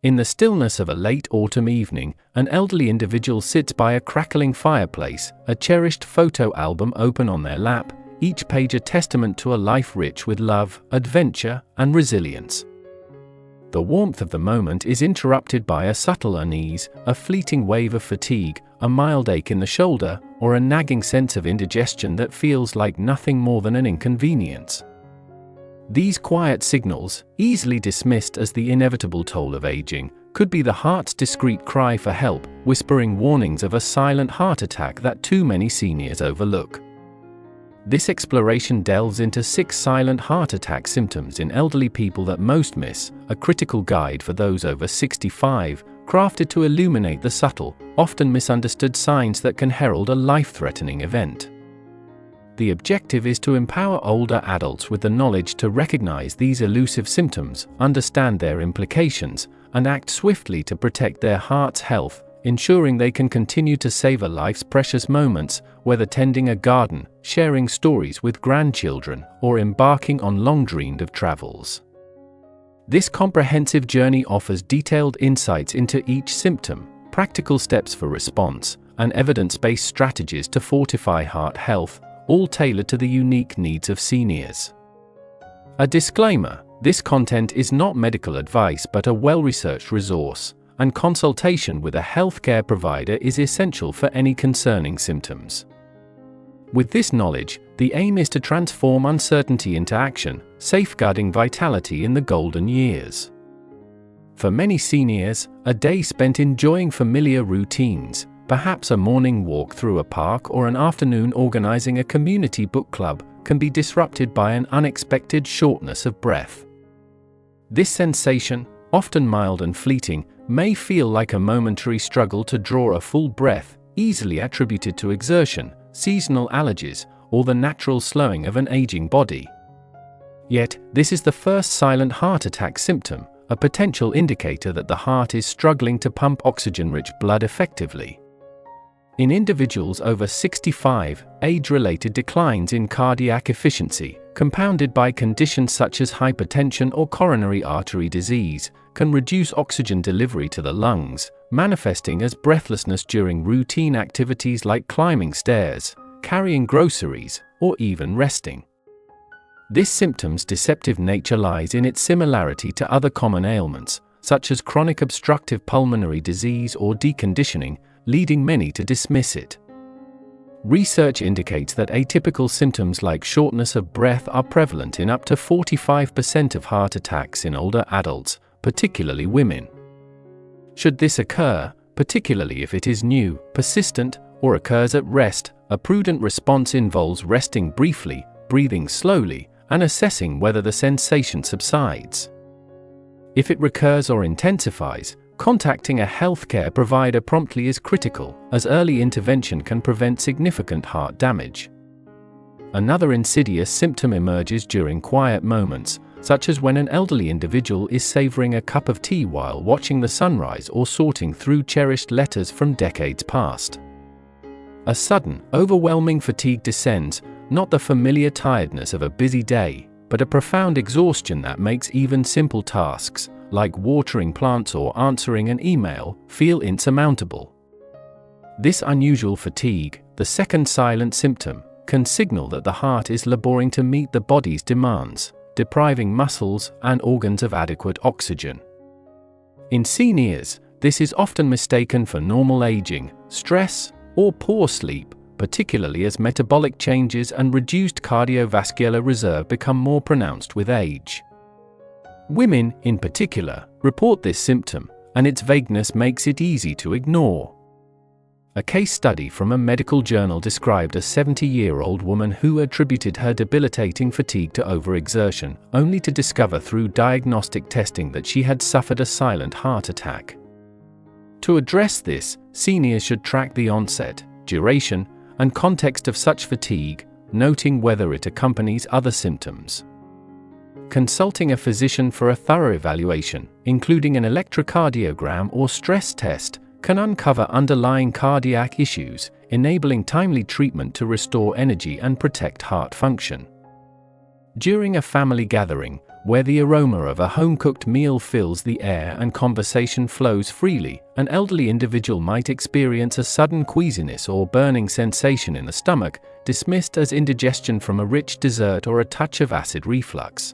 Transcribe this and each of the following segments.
In the stillness of a late autumn evening, an elderly individual sits by a crackling fireplace, a cherished photo album open on their lap, each page a testament to a life rich with love, adventure, and resilience. The warmth of the moment is interrupted by a subtle unease, a fleeting wave of fatigue, a mild ache in the shoulder, or a nagging sense of indigestion that feels like nothing more than an inconvenience. These quiet signals, easily dismissed as the inevitable toll of aging, could be the heart's discreet cry for help, whispering warnings of a silent heart attack that too many seniors overlook. This exploration delves into 6 silent heart attack symptoms in elderly people that most miss, a critical guide for those over 65, crafted to illuminate the subtle, often misunderstood signs that can herald a life-threatening event. The objective is to empower older adults with the knowledge to recognize these elusive symptoms, understand their implications, and act swiftly to protect their heart's health, ensuring they can continue to savor life's precious moments, whether tending a garden, sharing stories with grandchildren, or embarking on long-dreamed of travels. This comprehensive journey offers detailed insights into each symptom, practical steps for response, and evidence-based strategies to fortify heart health, all tailored to the unique needs of seniors. A disclaimer: this content is not medical advice but a well-researched resource, and consultation with a healthcare provider is essential for any concerning symptoms. With this knowledge, the aim is to transform uncertainty into action, safeguarding vitality in the golden years. For many seniors, a day spent enjoying familiar routines, perhaps a morning walk through a park or an afternoon organizing a community book club, can be disrupted by an unexpected shortness of breath. This sensation, often mild and fleeting, may feel like a momentary struggle to draw a full breath, easily attributed to exertion, seasonal allergies, or the natural slowing of an aging body. Yet, this is the first silent heart attack symptom, a potential indicator that the heart is struggling to pump oxygen-rich blood effectively. In individuals over 65, age-related declines in cardiac efficiency, compounded by conditions such as hypertension or coronary artery disease, can reduce oxygen delivery to the lungs, manifesting as breathlessness during routine activities like climbing stairs, carrying groceries, or even resting. This symptom's deceptive nature lies in its similarity to other common ailments, such as chronic obstructive pulmonary disease or deconditioning, leading many to dismiss it. Research indicates that atypical symptoms like shortness of breath are prevalent in up to 45% of heart attacks in older adults, particularly women. Should this occur, particularly if it is new, persistent, or occurs at rest, a prudent response involves resting briefly, breathing slowly, and assessing whether the sensation subsides. If it recurs or intensifies, contacting a healthcare provider promptly is critical, as early intervention can prevent significant heart damage. Another insidious symptom emerges during quiet moments, such as when an elderly individual is savoring a cup of tea while watching the sunrise or sorting through cherished letters from decades past. A sudden, overwhelming fatigue descends, not the familiar tiredness of a busy day, but a profound exhaustion that makes even simple tasks, like watering plants or answering an email, feel insurmountable. This unusual fatigue, the second silent symptom, can signal that the heart is laboring to meet the body's demands, depriving muscles and organs of adequate oxygen. In seniors, this is often mistaken for normal aging, stress, or poor sleep, particularly as metabolic changes and reduced cardiovascular reserve become more pronounced with age. Women, in particular, report this symptom, and its vagueness makes it easy to ignore. A case study from a medical journal described a 70-year-old woman who attributed her debilitating fatigue to overexertion, only to discover through diagnostic testing that she had suffered a silent heart attack. To address this, seniors should track the onset, duration, and context of such fatigue, noting whether it accompanies other symptoms. Consulting a physician for a thorough evaluation, including an electrocardiogram or stress test, can uncover underlying cardiac issues, enabling timely treatment to restore energy and protect heart function. During a family gathering, where the aroma of a home-cooked meal fills the air and conversation flows freely, an elderly individual might experience a sudden queasiness or burning sensation in the stomach, dismissed as indigestion from a rich dessert or a touch of acid reflux.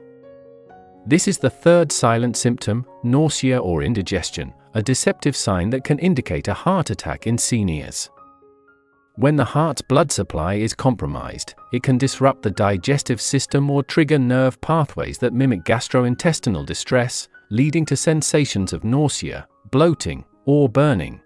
This is the third silent symptom, nausea or indigestion, a deceptive sign that can indicate a heart attack in seniors. When the heart's blood supply is compromised, it can disrupt the digestive system or trigger nerve pathways that mimic gastrointestinal distress, leading to sensations of nausea, bloating, or burning.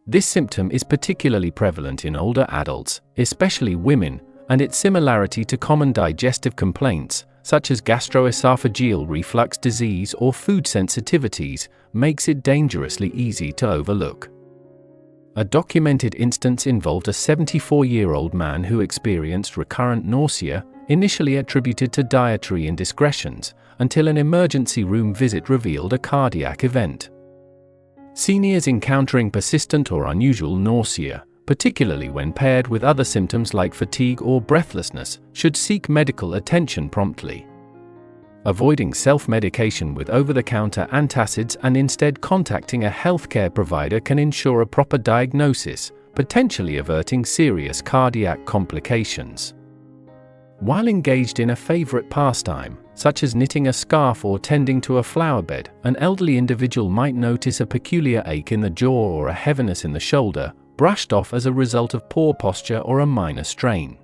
This symptom is particularly prevalent in older adults, especially women, and its similarity to common digestive complaints, such as gastroesophageal reflux disease or food sensitivities, makes it dangerously easy to overlook. A documented instance involved a 74-year-old man who experienced recurrent nausea, initially attributed to dietary indiscretions, until an emergency room visit revealed a cardiac event. Seniors encountering persistent or unusual nausea, particularly when paired with other symptoms like fatigue or breathlessness, should seek medical attention promptly. Avoiding self-medication with over-the-counter antacids and instead contacting a healthcare provider can ensure a proper diagnosis, potentially averting serious cardiac complications. While engaged in a favorite pastime, such as knitting a scarf or tending to a flower bed, an elderly individual might notice a peculiar ache in the jaw or a heaviness in the shoulder, brushed off as a result of poor posture or a minor strain.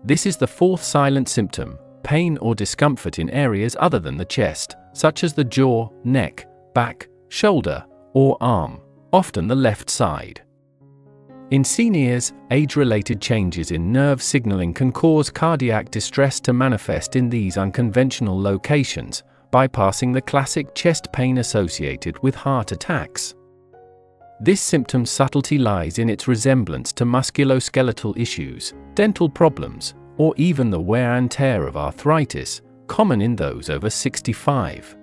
This is the fourth silent symptom, pain or discomfort in areas other than the chest, such as the jaw, neck, back, shoulder, or arm, often the left side. In seniors, age-related changes in nerve signaling can cause cardiac distress to manifest in these unconventional locations, bypassing the classic chest pain associated with heart attacks. This symptom's subtlety lies in its resemblance to musculoskeletal issues, dental problems, or even the wear and tear of arthritis, common in those over 65.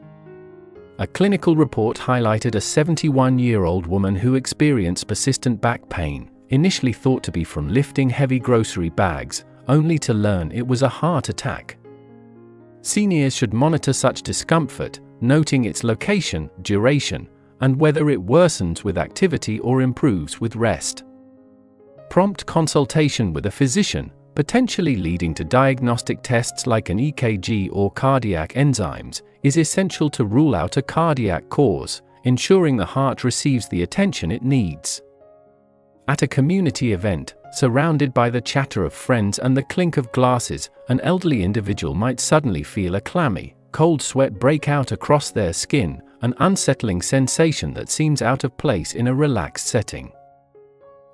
A clinical report highlighted a 71-year-old woman who experienced persistent back pain, initially thought to be from lifting heavy grocery bags, only to learn it was a heart attack. Seniors should monitor such discomfort, noting its location, duration, and whether it worsens with activity or improves with rest. Prompt consultation with a physician, potentially leading to diagnostic tests like an EKG or cardiac enzymes, is essential to rule out a cardiac cause, ensuring the heart receives the attention it needs. At a community event, surrounded by the chatter of friends and the clink of glasses, an elderly individual might suddenly feel a clammy, cold sweat break out across their skin, an unsettling sensation that seems out of place in a relaxed setting.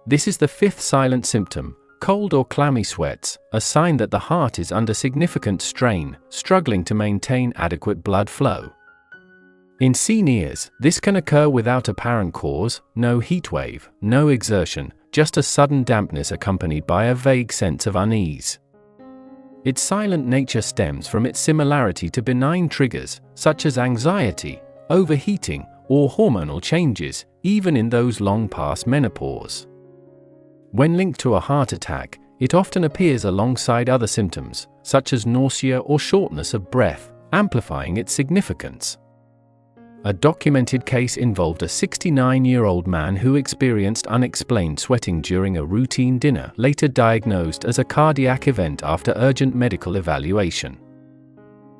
This is the fifth silent symptom, cold or clammy sweats, a sign that the heart is under significant strain, struggling to maintain adequate blood flow. In seniors, this can occur without apparent cause, no heatwave, no exertion, just a sudden dampness accompanied by a vague sense of unease. Its silent nature stems from its similarity to benign triggers, such as anxiety, overheating, or hormonal changes, even in those long past menopause. When linked to a heart attack, it often appears alongside other symptoms, such as nausea or shortness of breath, amplifying its significance. A documented case involved a 69-year-old man who experienced unexplained sweating during a routine dinner, later diagnosed as a cardiac event after urgent medical evaluation.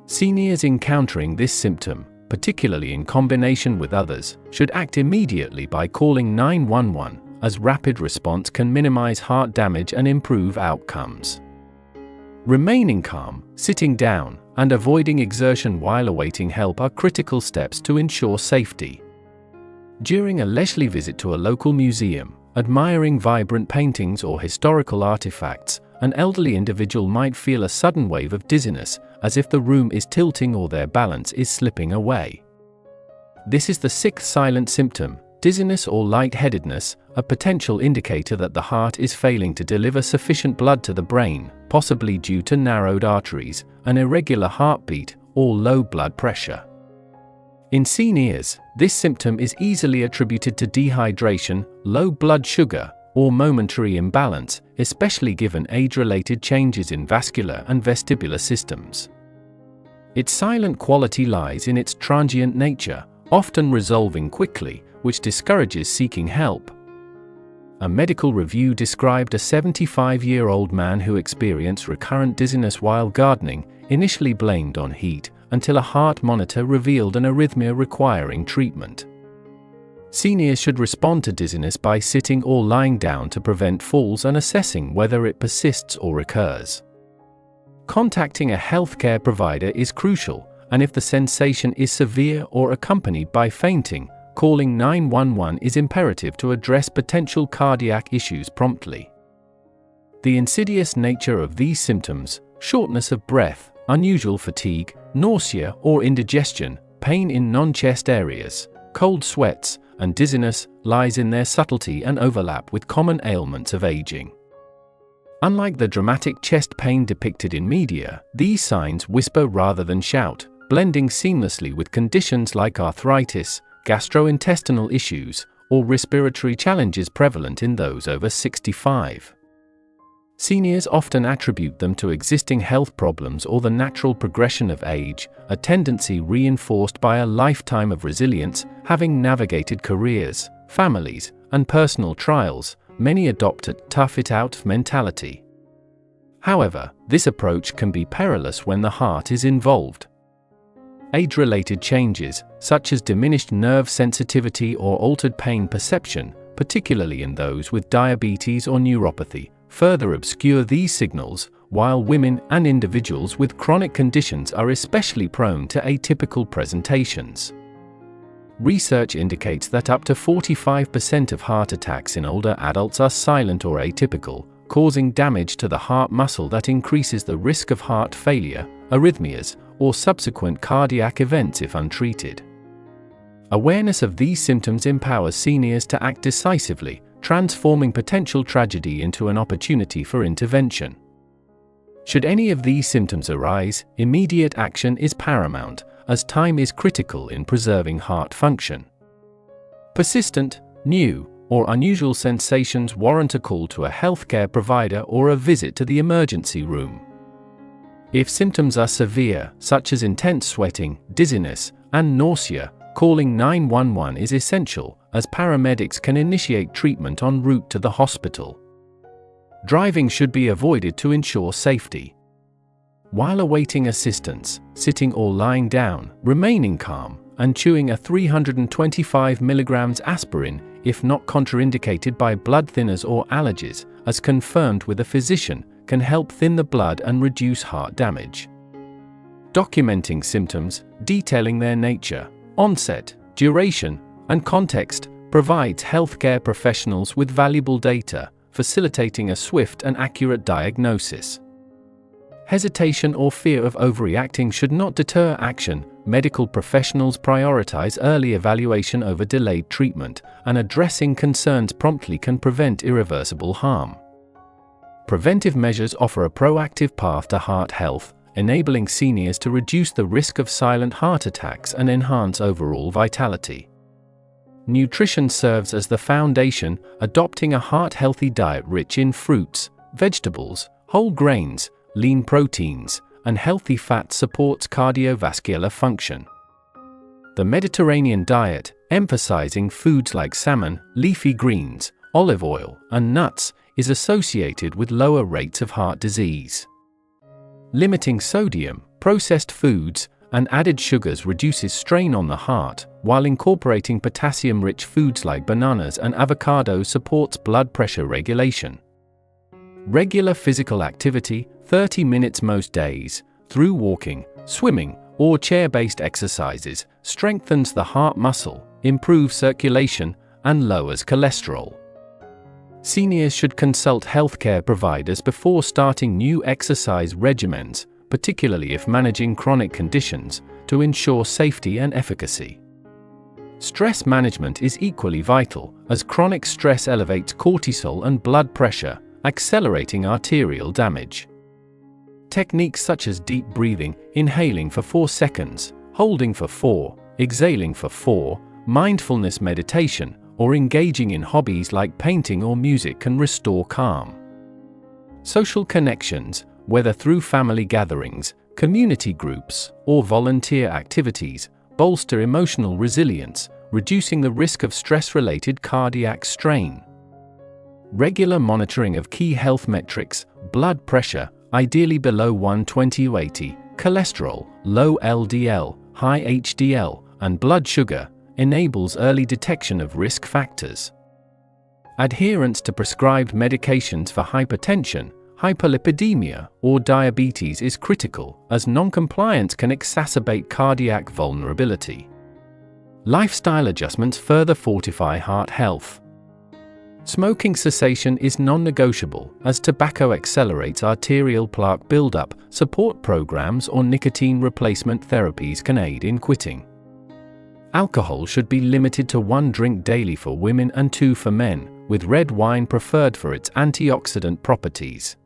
Seniors encountering this symptom, particularly in combination with others, should act immediately by calling 911, as rapid response can minimize heart damage and improve outcomes. Remaining calm, sitting down, and avoiding exertion while awaiting help are critical steps to ensure safety. During a leisurely visit to a local museum, admiring vibrant paintings or historical artifacts, an elderly individual might feel a sudden wave of dizziness, as if the room is tilting or their balance is slipping away. This is the sixth silent symptom, dizziness or lightheadedness, a potential indicator that the heart is failing to deliver sufficient blood to the brain, possibly due to narrowed arteries, an irregular heartbeat, or low blood pressure. In seniors, this symptom is easily attributed to dehydration, low blood sugar, or momentary imbalance, especially given age-related changes in vascular and vestibular systems. Its silent quality lies in its transient nature, often resolving quickly, which discourages seeking help. A medical review described a 75-year-old man who experienced recurrent dizziness while gardening, initially blamed on heat, until a heart monitor revealed an arrhythmia requiring treatment. Seniors should respond to dizziness by sitting or lying down to prevent falls and assessing whether it persists or recurs. Contacting a healthcare provider is crucial, and if the sensation is severe or accompanied by fainting, calling 911 is imperative to address potential cardiac issues promptly. The insidious nature of these symptoms, shortness of breath, unusual fatigue, nausea or indigestion, pain in non-chest areas, cold sweats, and dizziness, lies in their subtlety and overlap with common ailments of aging. Unlike the dramatic chest pain depicted in media, these signs whisper rather than shout, blending seamlessly with conditions like arthritis, gastrointestinal issues, or respiratory challenges prevalent in those over 65. Seniors often attribute them to existing health problems or the natural progression of age, a tendency reinforced by a lifetime of resilience. Having navigated careers, families, and personal trials, many adopt a tough-it-out mentality. However, this approach can be perilous when the heart is involved. Age-related changes, such as diminished nerve sensitivity or altered pain perception, particularly in those with diabetes or neuropathy, further obscure these signals, while women and individuals with chronic conditions are especially prone to atypical presentations. Research indicates that up to 45% of heart attacks in older adults are silent or atypical, causing damage to the heart muscle that increases the risk of heart failure, arrhythmias, or subsequent cardiac events if untreated. Awareness of these symptoms empowers seniors to act decisively, transforming potential tragedy into an opportunity for intervention. Should any of these symptoms arise, immediate action is paramount, as time is critical in preserving heart function. Persistent, new, or unusual sensations warrant a call to a healthcare provider or a visit to the emergency room. If symptoms are severe, such as intense sweating, dizziness, and nausea, calling 911 is essential, as paramedics can initiate treatment en route to the hospital. Driving should be avoided to ensure safety. While awaiting assistance, sitting or lying down, remaining calm, and chewing a 325 mg aspirin, if not contraindicated by blood thinners or allergies, as confirmed with a physician, can help thin the blood and reduce heart damage. Documenting symptoms, detailing their nature, onset, duration, and context, provides healthcare professionals with valuable data, facilitating a swift and accurate diagnosis. Hesitation or fear of overreacting should not deter action. Medical professionals prioritize early evaluation over delayed treatment, and addressing concerns promptly can prevent irreversible harm. Preventive measures offer a proactive path to heart health, enabling seniors to reduce the risk of silent heart attacks and enhance overall vitality. Nutrition serves as the foundation, adopting a heart-healthy diet rich in fruits, vegetables, whole grains, lean proteins, and healthy fats supports cardiovascular function. The Mediterranean diet, emphasizing foods like salmon, leafy greens, olive oil, and nuts, is associated with lower rates of heart disease. Limiting sodium, processed foods, and added sugars reduces strain on the heart, while incorporating potassium-rich foods like bananas and avocados supports blood pressure regulation. Regular physical activity, 30 minutes most days, through walking, swimming, or chair-based exercises, strengthens the heart muscle, improves circulation, and lowers cholesterol. Seniors should consult healthcare providers before starting new exercise regimens, particularly if managing chronic conditions, to ensure safety and efficacy. Stress management is equally vital, as chronic stress elevates cortisol and blood pressure, accelerating arterial damage. Techniques such as deep breathing, inhaling for 4 seconds, holding for 4, exhaling for 4, mindfulness meditation, or engaging in hobbies like painting or music can restore calm. Social connections, whether through family gatherings, Community groups, or volunteer activities, bolster emotional resilience, reducing the risk of stress-related cardiac strain. Regular monitoring of key health metrics, blood pressure, ideally below 120/80, cholesterol, low LDL, high HDL, and blood sugar, enables early detection of risk factors. Adherence to prescribed medications for hypertension, hyperlipidemia, or diabetes is critical, as non-compliance can exacerbate cardiac vulnerability. Lifestyle adjustments further fortify heart health. Smoking cessation is non-negotiable, as tobacco accelerates arterial plaque buildup. Support programs or nicotine replacement therapies can aid in quitting. Alcohol should be limited to 1 drink daily for women and 2 for men, with red wine preferred for its antioxidant properties.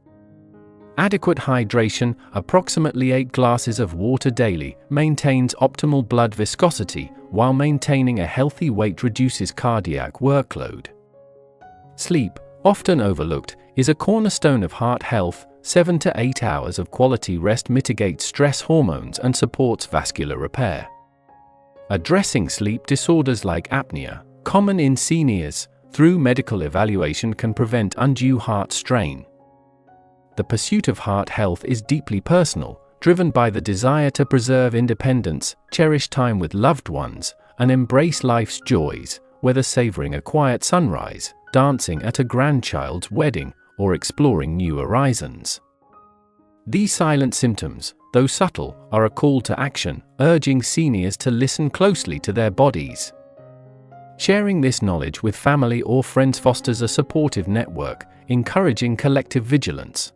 Adequate hydration, approximately 8 glasses of water daily, maintains optimal blood viscosity, while maintaining a healthy weight reduces cardiac workload. Sleep, often overlooked, is a cornerstone of heart health. 7 to 8 hours of quality rest mitigates stress hormones and supports vascular repair. Addressing sleep disorders like apnea, common in seniors, through medical evaluation can prevent undue heart strain. The pursuit of heart health is deeply personal, driven by the desire to preserve independence, cherish time with loved ones, and embrace life's joys, whether savoring a quiet sunrise, dancing at a grandchild's wedding, or exploring new horizons. These silent symptoms, though subtle, are a call to action, urging seniors to listen closely to their bodies. Sharing this knowledge with family or friends fosters a supportive network, encouraging collective vigilance.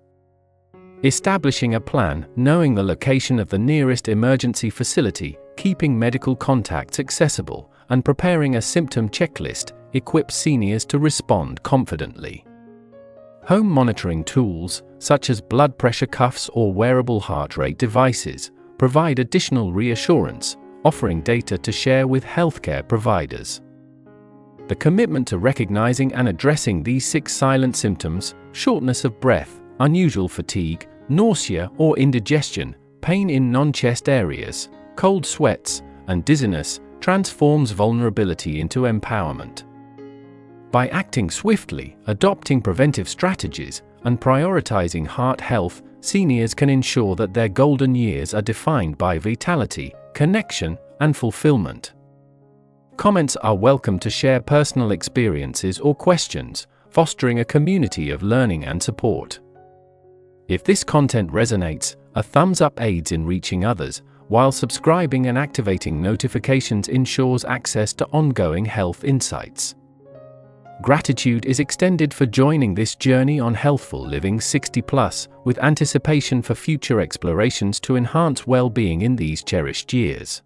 Establishing a plan, knowing the location of the nearest emergency facility, keeping medical contacts accessible, and preparing a symptom checklist equips seniors to respond confidently. Home monitoring tools, such as blood pressure cuffs or wearable heart rate devices, provide additional reassurance, offering data to share with healthcare providers. The commitment to recognizing and addressing these 6 silent symptoms, shortness of breath, unusual fatigue, nausea or indigestion, pain in non-chest areas, cold sweats, and dizziness, transforms vulnerability into empowerment. By acting swiftly, adopting preventive strategies, and prioritizing heart health, seniors can ensure that their golden years are defined by vitality, connection, and fulfillment. Comments are welcome to share personal experiences or questions, fostering a community of learning and support. If this content resonates, a thumbs up aids in reaching others, while subscribing and activating notifications ensures access to ongoing health insights. Gratitude is extended for joining this journey on Healthful Living 60+, with anticipation for future explorations to enhance well-being in these cherished years.